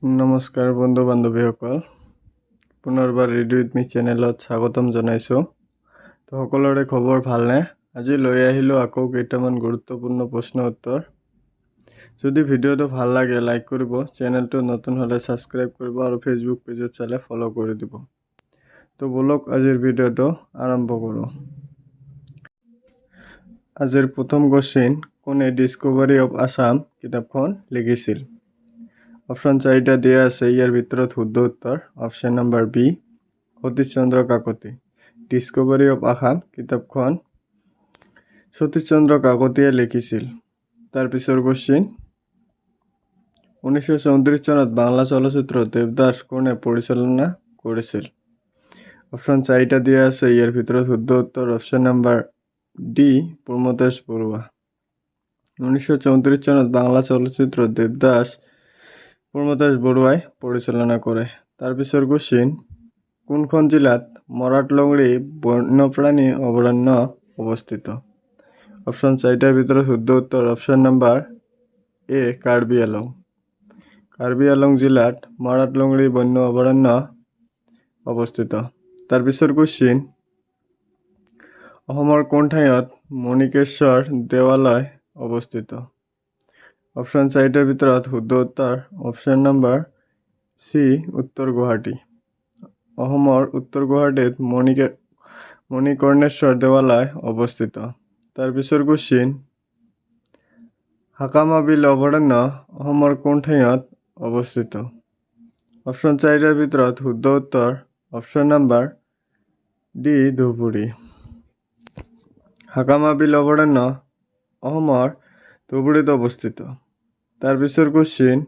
নমস্কাৰ বন্ধু বান্ধৱীসকল, পুনৰবাৰ ৰেডি উইথ মি চেনেলত স্বাগতম জনাইছোঁ। তো সকলোৰে খবৰ ভালনে? আজি লৈ আহিলোঁ আকৌ কেইটামান গুৰুত্বপূৰ্ণ প্ৰশ্ন উত্তৰ। যদি ভিডিঅ'টো ভাল লাগে লাইক কৰিব, চেনেলটো নতুন হ'লে ছাবস্ক্ৰাইব কৰিব আৰু ফেচবুক পেজত চালে ফ'ল' কৰি দিব। তো বলক আজিৰ ভিডিঅ'টো আৰম্ভ কৰোঁ। আজিৰ প্ৰথম কোৱেশ্চন, কোনে ডিস্কভাৰী অফ আছাম কিতাপখন লিখিছিল? অপশ্যন 4টা দিয়া আছে, ইয়াৰ ভিতৰত শুদ্ধ উত্তৰ option number B, Satish Chandra Kakati. Discovery of Assam কিতাপখন সতীশ চন্দ্ৰ কাকতিয়ে লিখিছিল। তাৰপিছৰ কোৱেশ্চন, 1934 চনত বাংলা চলচ্চিত্ৰ দেৱদাস কোনে পৰিচালনা কৰিছিল? অপশ্যন 4টা দিয়া আছে, ইয়াৰ ভিতৰত শুদ্ধ উত্তৰ অপশ্যন নম্বৰ ডি, প্ৰমোদেশ বৰুৱা। 1934 চনত বাংলা চলচ্চিত্ৰ দেৱদাস প্ৰমোদেশ বৰুৱাই পৰিচালনা কৰে। তাৰপিছৰ কোৱেশ্চন, কোনখন জিলাত মৰাট-লংৰী বন্যপ্ৰাণী অভয়াৰণ্য অৱস্থিত? অপশ্যন 4টাৰ ভিতৰত শুদ্ধ উত্তৰ অপশ্যন নম্বৰ এ, কাৰ্বি আংলং। কাৰ্বি আংলং জিলাত মৰাট-লংৰী বন্য অভয়াৰণ্য অৱস্থিত। তাৰপিছৰ কোৱেশ্চন, অসমৰ কোন ঠাইত মণিকেশ্বৰ দেৱালয় অৱস্থিত? অপশ্যন 4টাৰ ভিতৰত শুদ্ধ উত্তৰ অপশ্যন নম্বৰ চি, উত্তৰ গুৱাহাটী। অসমৰ উত্তৰ গুৱাহাটীত মণিকৰ্ণেশ্বৰ দেৱালয় অৱস্থিত। তাৰপিছৰ কোৱেশ্চন, হাকামা বিল অভয়াৰণ্য অসমৰ কোন ঠাইত অৱস্থিত? অপশ্যন 4টাৰ ভিতৰত শুদ্ধ উত্তৰ অপশ্যন নম্বৰ ডি, ধুবুৰী। হাকামা বিল অভয়াৰণ্য অসমৰ ধুবুৰীত অৱস্থিত। তাৰপিছৰ কোৱেশ্চন,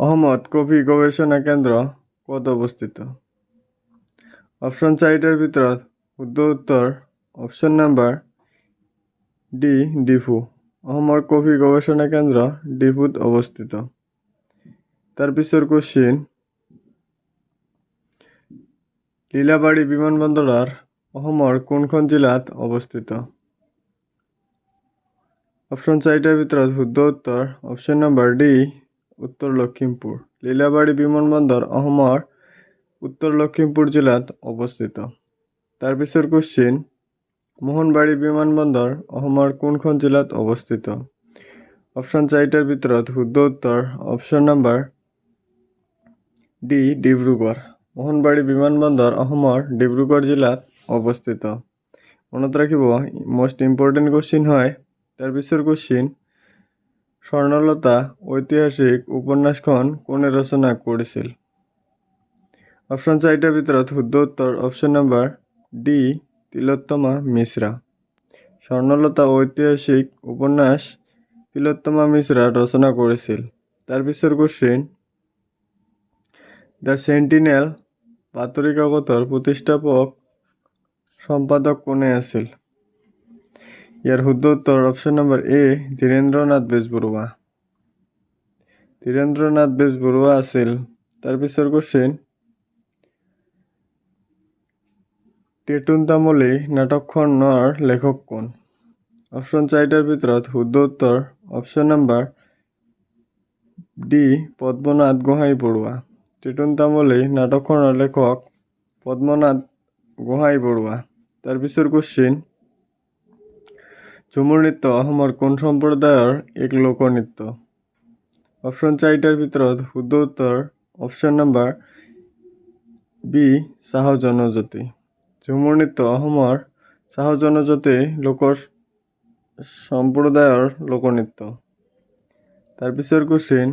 অসমত কফি গৱেষণা কেন্দ্ৰ ক'ত অৱস্থিত? অপশ্যন 4টাৰ ভিতৰত শুদ্ধ উত্তৰ অপশ্যন নম্বৰ ডি, ডিফু। অসমৰ কফি গৱেষণা কেন্দ্ৰ ডিফুত অৱস্থিত। তাৰপিছৰ কোৱেশ্চন, লীলাবাড়ী বিমানবন্দৰ অসমৰ কোনখন জিলাত অৱস্থিত? অপশ্যন 4টাৰ ভিতৰত শুদ্ধ উত্তৰ অপশ্যন নম্বৰ ডি, উত্তৰ লখিমপুৰ। লীলাবাড়ী বিমানবন্দৰ অসমৰ উত্তৰ লখিমপুৰ জিলাত অৱস্থিত। তাৰপিছৰ কোৱেশ্চন, মোহনবাড়ী বিমানবন্দৰ অসমৰ কোনখন জিলাত অৱস্থিত? অপশ্যন 4টাৰ ভিতৰত শুদ্ধ উত্তৰ option number D, Dibrugarh. Mohanbari বিমানবন্দৰ অসমৰ ডিব্ৰুগড় জিলাত অৱস্থিত। মনত ৰাখিব, মষ্ট ইম্পৰ্টেণ্ট কোৱেশ্চন হয়। তাৰপিছৰ কোৱেশ্চন, স্বৰ্ণলতা ঐতিহাসিক উপন্যাসখন কোনে ৰচনা কৰিছিল? অপশ্যন 4টাৰ ভিতৰত শুদ্ধ উত্তৰ অপশ্যন নম্বৰ ডি, তিলোত্তমা মিশ্ৰা। স্বৰ্ণলতা ঐতিহাসিক উপন্যাস তিলোত্তমা মিশ্ৰা ৰচনা কৰিছিল। তাৰপিছৰ কোৱেশ্চন, দ্য চেণ্টিনেল বাতৰি কাকতৰ প্ৰতিষ্ঠাপক সম্পাদক কোনে আছিল? ইয়াৰ শুদ্ধ উত্তৰ অপশ্যন নম্বৰ এ, ধীৰেন্দ্ৰনাথ বেজবৰুৱা। ধীৰেন্দ্ৰনাথ বেজবৰুৱা আছিল। তাৰপিছৰ কোৱেশ্চন, টেটুন তামুলী নাটকখনৰ লেখক কোন? অপশ্যন 4টাৰ ভিতৰত শুদ্ধ উত্তৰ option number D, Padmanath Gohain Baruah. Tetun Tamuli নাটকখনৰ লেখক পদ্মনাথ গোহাঁই বৰুৱা। তাৰপিছৰ কোৱেশ্চন, ঝুমুৰ নৃত্য অসমৰ কোন সম্প্ৰদায়ৰ এক লোকনৃত্য? অপশ্যন 4টাৰ ভিতৰত শুদ্ধ উত্তৰ অপশ্যন নম্বৰ বি, চাহ জনজাতি। ঝুমুৰ নৃত্য অসমৰ চাহ জনজাতি লোকৰ সম্প্ৰদায়ৰ লোকনৃত্য। তাৰপিছৰ কোৱেশ্চন,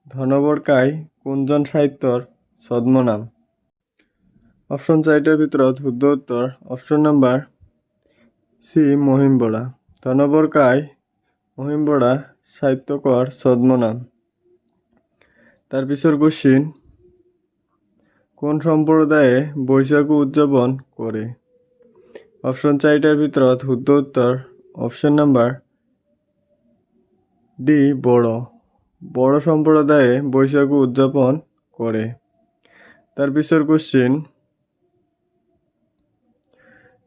ধনবৰ কাই কোনজন সাহিত্যৰ ছদ্মনাম? অপশ্যন 4টাৰ ভিতৰত শুদ্ধ উত্তৰ option number C, Mahim Bora. ধনবৰ কাই মহিম বৰা সাহিত্যকৰ ছদ্মনাম। তাৰপিছৰ কোৱেশ্চন, কোন সম্প্ৰদায়ে বৈশাগু উদযাপন কৰে? অপশ্যন 4টাৰ ভিতৰত শুদ্ধ উত্তৰ option number D, Bodo. Bodo সম্প্ৰদায়ে বৈশাগু উদযাপন কৰে। তাৰপিছৰ কোৱেশ্চন,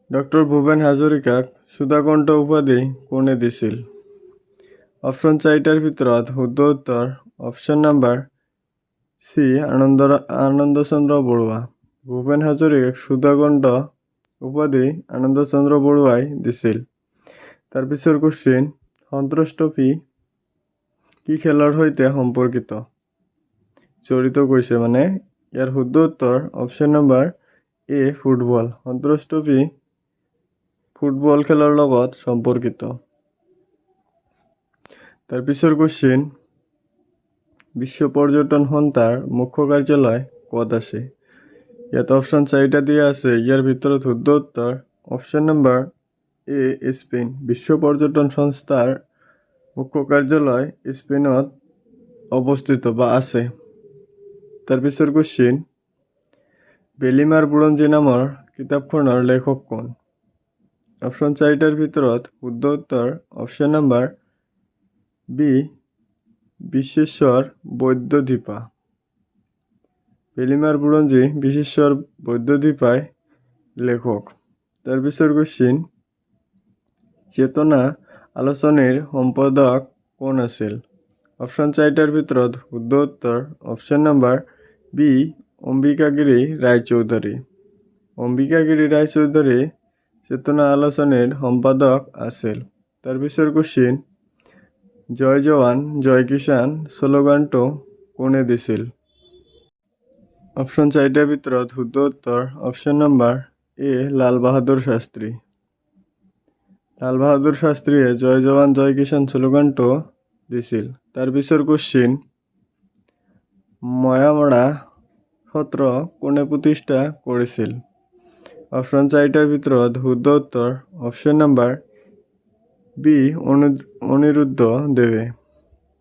ডক্টৰ ভূপেন হাজৰিকাক সুধাকণ্ঠ উপাধি কোনে দিছিল? অপশ্যন 4টাৰ ভিতৰত শুদ্ধ উত্তৰ অপশ্যন নম্বৰ সি আনন্দচন্দ্ৰ বড়ুয়া। ভূপেন হাজৰিকাক সুধাকণ্ঠ উপাধি আনন্দচন্দ্ৰ বড়ুৱাই দিছিল। তাৰ পিছৰ কোশ্চিন, সন্তোষ ট্ৰফী কি খেলৰ সৈতে সম্পৰ্কিত? জড়িত কৈছে মানে। ইয়াৰ শুদ্ধ উত্তৰ অপশ্যন নম্বৰ এ ফুটবল। সন্তোষ ট্ৰফী ফুটবল খেলৰ লগত সম্পৰ্কিত। তাৰ পিছৰ কোশ্চিন, বিশ্ব পৰ্যটন সংস্থাৰ মুখ্য কাৰ্যালয় ক'ত আছে? ইয়াত অপশ্যন 4টা দিয়া আছে। ইয়াৰ ভিতৰত শুদ্ধ উত্তৰ অপশ্যন নম্বৰ এ স্পেইন। বিশ্ব পৰ্যটন সংস্থাৰ মুখ্য কাৰ্যালয় স্পেইনত অৱস্থিত বা আছে। তাৰ পিছৰ কোশ্চিন, বেলিমাৰ বুৰঞ্জী নামৰ কিতাপখনৰ লেখক কোন? অপশ্যন 4টাৰ ভিতৰত শুদ্ধ উত্তৰ অপশ্যন নম্বৰ বি বিশ্বেশ্বৰ বৈদ্যদীপা। বেলিমাৰ বুৰঞ্জী বিশ্বেশ্বৰ বৈদ্যদীপাই লেখক। তাৰ পিছৰ কোশ্চিন, চেতনা আলোচনীৰ সম্পাদক কোন আছিল? অপশ্যন 4টাৰ ভিতৰত শুদ্ধ উত্তৰ option number B Ambikagiri Raichoudhury. Ambikagiri Raichoudhury Chetana আলোচনীৰ সম্পাদক আছিল। তাৰ পিছৰ কোশ্চিন, জয় জৱান জয় কিষাণ শ্লোগানটো কোনে দিছিল? অপশ্যন 4টাৰ ভিতৰত শুদ্ধ উত্তৰ অপশ্যন নম্বৰ এ লাল বাহাদুৰ শাস্ত্ৰী। লাল বাহাদুৰ শাস্ত্ৰীয়ে জয় জৱান জয় কিষাণ শ্লোগানটো দিছিল। তাৰ পিছৰ কোশ্চিন, ময়ামৰা সত্ৰ কোনে প্ৰতিষ্ঠা কৰিছিল? অপশ্যন 4টাৰ ভিতৰত শুদ্ধ উত্তৰ অপশ্যন নম্বৰ বি অনিৰুদ্ধ দেৱে।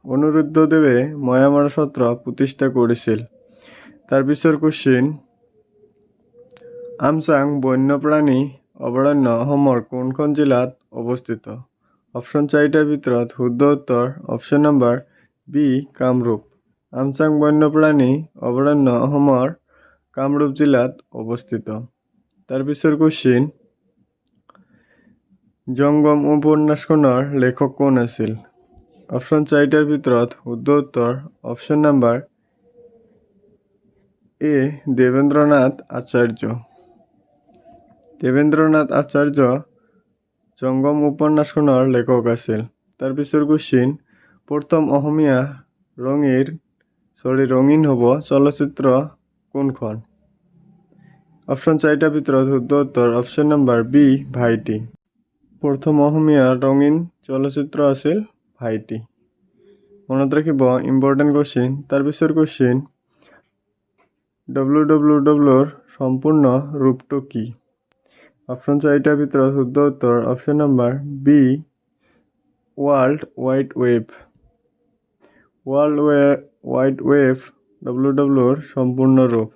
অনিৰুদ্ধ দেৱে ময়ামৰা সত্ৰ প্ৰতিষ্ঠা কৰিছিল। তাৰ পিছৰ কোশ্চিন, আমচাং বন্যপ্ৰাণী অভয়াৰণ্য অসমৰ কোনখন জিলাত অৱস্থিত? অপশ্যন 4টাৰ ভিতৰত শুদ্ধ উত্তৰ option number B Kamrup. Amchang বন্যপ্ৰাণী অভয়াৰণ্য অসমৰ কামৰূপ জিলাত অৱস্থিত। তাৰ পিছৰ কোশ্চিন, জঙ্গম উপন্যাসখনৰ লেখক কোন আছিল? অপশ্যন 4টাৰ ভিতৰত শুদ্ধ উত্তৰ অপশ্যন নম্বৰ এ দেৱেন্দ্ৰনাথ আচাৰ্য। দেৱেন্দ্ৰনাথ আচাৰ্য জঙ্গম উপন্যাসখনৰ লেখক আছিল। তাৰ পিছৰ কোশ্চিন, প্ৰথম অসমীয়া ৰঙীন হ'ব চলচ্চিত্ৰ কোনখন? অপশ্যন 4টাৰ ভিতৰত শুদ্ধ উত্তৰ অপশ্যন নম্বৰ বি ভাইটি। প্ৰথম অসমীয়া ৰঙীন চলচ্চিত্ৰ আছিল ভাইটি। মনত ৰাখিব, ইম্পৰ্টেণ্ট কোশ্চিন। তাৰ পিছৰ কোশ্চিন, WWWৰ সম্পূৰ্ণ ৰূপটো কি? অপশ্যন 4টাৰ ভিতৰত শুদ্ধ উত্তৰ option number B world wide web. World wide web WWWৰ সম্পূৰ্ণ ৰূপ।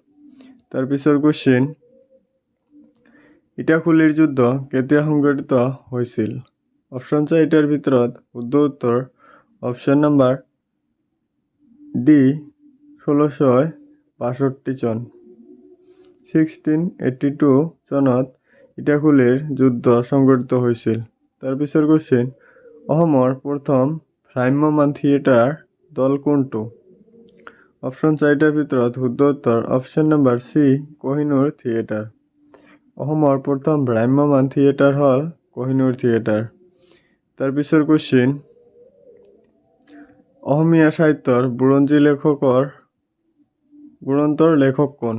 তাৰ পিছৰ কোশ্চিন, ইটাখুলিৰ যুদ্ধ কেতিয়া সংঘটিত হৈছিল? অপশ্যন 4টাৰ ভিতৰত শুদ্ধ উত্তৰ অপশ্যন নম্বৰ ডি 1662 চন। 1682 চনত ইটাখুলিৰ যুদ্ধ সংঘটিত হৈছিল। তাৰ পিছৰ কোশ্চিন, অসমৰ প্ৰথম ভ্ৰাম্যমাণ থিয়েটাৰ দল কোনটো? অপশ্যন 4টাৰ ভিতৰত শুদ্ধ উত্তৰ option number C Kohinoor theatre. অসমৰ প্ৰথম ভ্ৰাম্যমাণ থিয়েটাৰ হ'ল কোহিনুৰ থিয়েটাৰ। তাৰ পিছৰ কোশ্চিন, অসমীয়া সাহিত্যৰ বুৰঞ্জী গ্ৰন্থৰ লেখক কোন?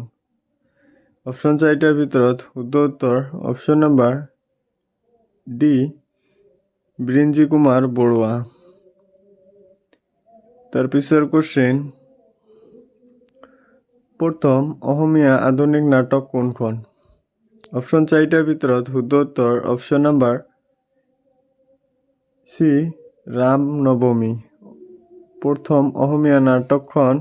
অপশ্যন 4টাৰ ভিতৰত শুদ্ধ উত্তৰ অপশ্যন নম্বৰ ডি বিৰিঞ্চি কুমাৰ বৰুৱা। তাৰ পিছৰ কোশ্চিন, প্ৰথম অসমীয়া আধুনিক নাটক কোনখন? অপশ্যন 4টাৰ ভিতৰত শুদ্ধ উত্তৰ অপশ্যন নম্বৰ চি ৰাম নৱমী। প্ৰথম অসমীয়া নাটকখন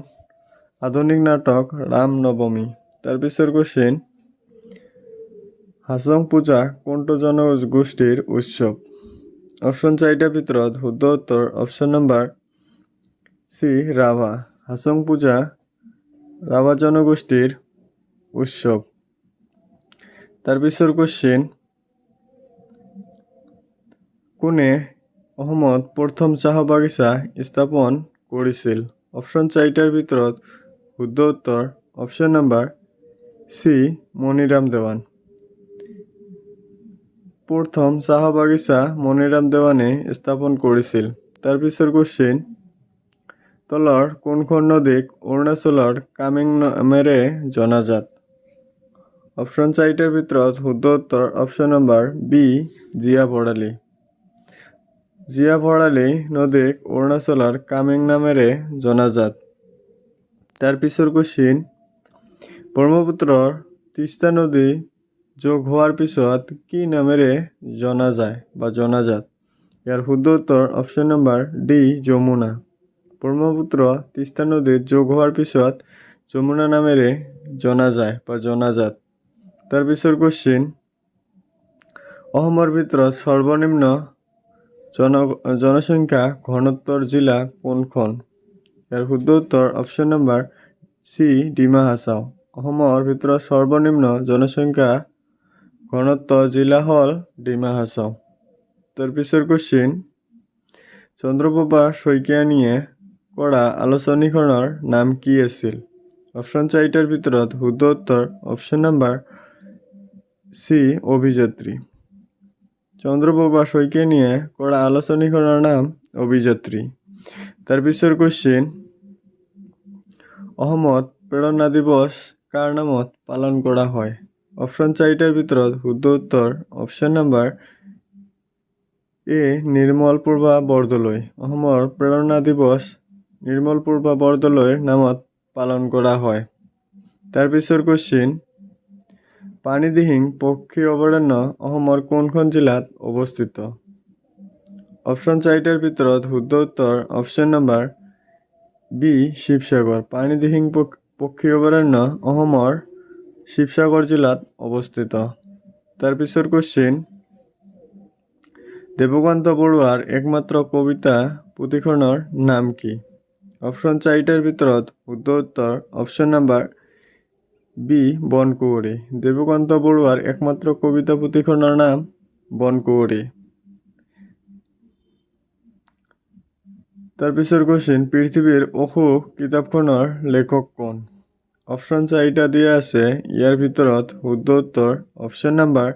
আধুনিক নাটক ৰাম নৱমী। তাৰ পিছৰ কোশ্চিন, হাছং পূজা কোনটো জনগোষ্ঠীৰ উৎসৱ? অপশ্যন 4টাৰ ভিতৰত শুদ্ধ উত্তৰ option number C Rabha. Hasong পূজা ৰাভা জনগোষ্ঠীৰ উৎসৱ। তাৰ পিছৰ কোশ্চিন, কোনে অসমত প্ৰথম চাহ বাগিচা স্থাপন কৰিছিল? অপশ্যন 4টাৰ ভিতৰত শুদ্ধ উত্তৰ অপশ্যন নাম্বাৰ সি মনিৰাম দেৱান। প্ৰথম চাহ বাগিচা মনিৰাম দেৱানে স্থাপন কৰিছিল। তাৰ পিছৰ কোশ্চিন, তলৰ কোনখন নদীক অৰুণাচলৰ কামেং নামেৰে জনাজাত? অপশ্যন 4টাৰ ভিতৰত শুদ্ধ উত্তৰ অপশ্যন নাম্বাৰ বি জিয়া ভৰালী। জিয়া ভৰালী নদীক অৰুণাচলৰ কামেং নামেৰে জনাজাত। তাৰ পিছৰ কোশ্চিন, ব্ৰহ্মপুত্ৰৰ তিষ্টা নদী যোগ হোৱাৰ পিছত কি নামেৰে জনাজাত? ইয়াৰ শুদ্ধ উত্তৰ option number D Jamuna. Brahmaputra Teesta নদীত যোগ হোৱাৰ পিছত যমুনা নামেৰে জনাজাত। তাৰ পিছৰ কোশ্চিন, অসমৰ ভিতৰত সৰ্বনিম্ন জনসংখ্যা ঘনত্বৰ জিলা কোনখন? ইয়াৰ শুদ্ধ উত্তৰ option number C Dima Hasao. অসমৰ ভিতৰত সৰ্বনিম্ন জনসংখ্যা ঘনত্ব জিলা হ'ল ডিমা হাছাও। তাৰ পিছৰ কোশ্চিন, চন্দ্ৰপ্ৰভা শইকীয়ানীয়ে কৰা আলোচনীখনৰ নাম কি আছিল? অপশ্যন 4টাৰ ভিতৰত শুদ্ধ উত্তৰ অপশ্যন নাম্বাৰ চি অভিযাত্ৰী। চন্দ্ৰপ্ৰভা শইকীয়ানীয়ে কৰা আলোচনীখনৰ নাম অভিযাত্ৰী। তাৰ পিছৰ কোশ্চিন, অসমত প্ৰেৰণা দিৱস কাৰ নামত পালন কৰা হয়? অপশ্যন 4টাৰ ভিতৰত শুদ্ধ উত্তৰ অপশ্যন নাম্বাৰ এ নিৰ্মলপ্ৰভা বৰদলৈ। অসমৰ প্ৰেৰণা দিৱস নিৰ্মলপ্ৰভা বৰদলৈৰ নামত পালন কৰা হয়। তাৰ পিছৰ কোশ্চিন, পানীদিহিং পক্ষী অভয়াৰণ্য অসমৰ কোনখন জিলাত অৱস্থিত? অপশ্যন 4টাৰ ভিতৰত শুদ্ধ উত্তৰ option number B Sivasagar. Panidihing পক্ষী অভয়াৰণ্য অসমৰ শিৱসাগৰ জিলাত অৱস্থিত। তাৰ পিছৰ কোশ্চিন, দেৱকান্ত বৰুৱাৰ একমাত্ৰ কবিতা পুথিখনৰ নাম কি? অপশ্যন 4টাৰ ভিতৰত শুদ্ধ উত্তৰ অপশ্যন নাম্বাৰ বি বনকুঁৱৰী। দেৱকান্ত বৰুৱাৰ একমাত্ৰ কবিতা পুথিখনৰ নাম বনকুঁৱৰী। তাৰ পিছৰ কোশ্চিন, পৃথিৱীৰ অসুখ কিতাপখনৰ লেখক কোন? অপশ্যন 4টা দিয়া আছে। ইয়াৰ ভিতৰত শুদ্ধ উত্তৰ অপশ্যন নাম্বাৰ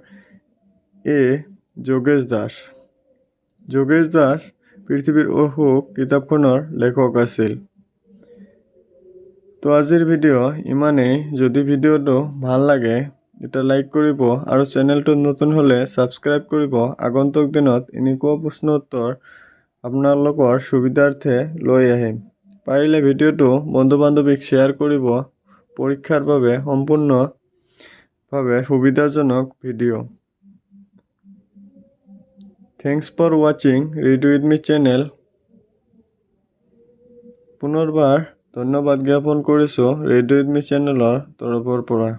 এ যোগেশ দাস। যোগেশ দাস পৃথিৱীৰ অসুখ কিতাপখনৰ লেখক আছিল। তো আজিৰ ভিডিঅ' ইমানেই। যদি ভিডিঅ'টো ভাল লাগে এটা লাইক কৰিব আৰু চেনেলটো নতুন হ'লে ছাবস্ক্ৰাইব কৰিব। আগন্তুক দিনত এনেকুৱা প্ৰশ্ন উত্তৰ আপোনালোকৰ সুবিধাৰ্থে লৈ আহিম। পাৰিলে ভিডিঅ'টো বন্ধু বান্ধৱীক শ্বেয়াৰ কৰিব। পৰীক্ষাৰ বাবে সম্পূৰ্ণভাৱে সুবিধাজনক ভিডিঅ'। থেংকছ ফৰ ৱাচিং ৰিড উইথ মি চেনেল। পুনৰবাৰ ধন্যবাদ জ্ঞাপন কৰিছোঁ ৰিড উইথ মি চেনেলৰ তৰফৰ পৰা।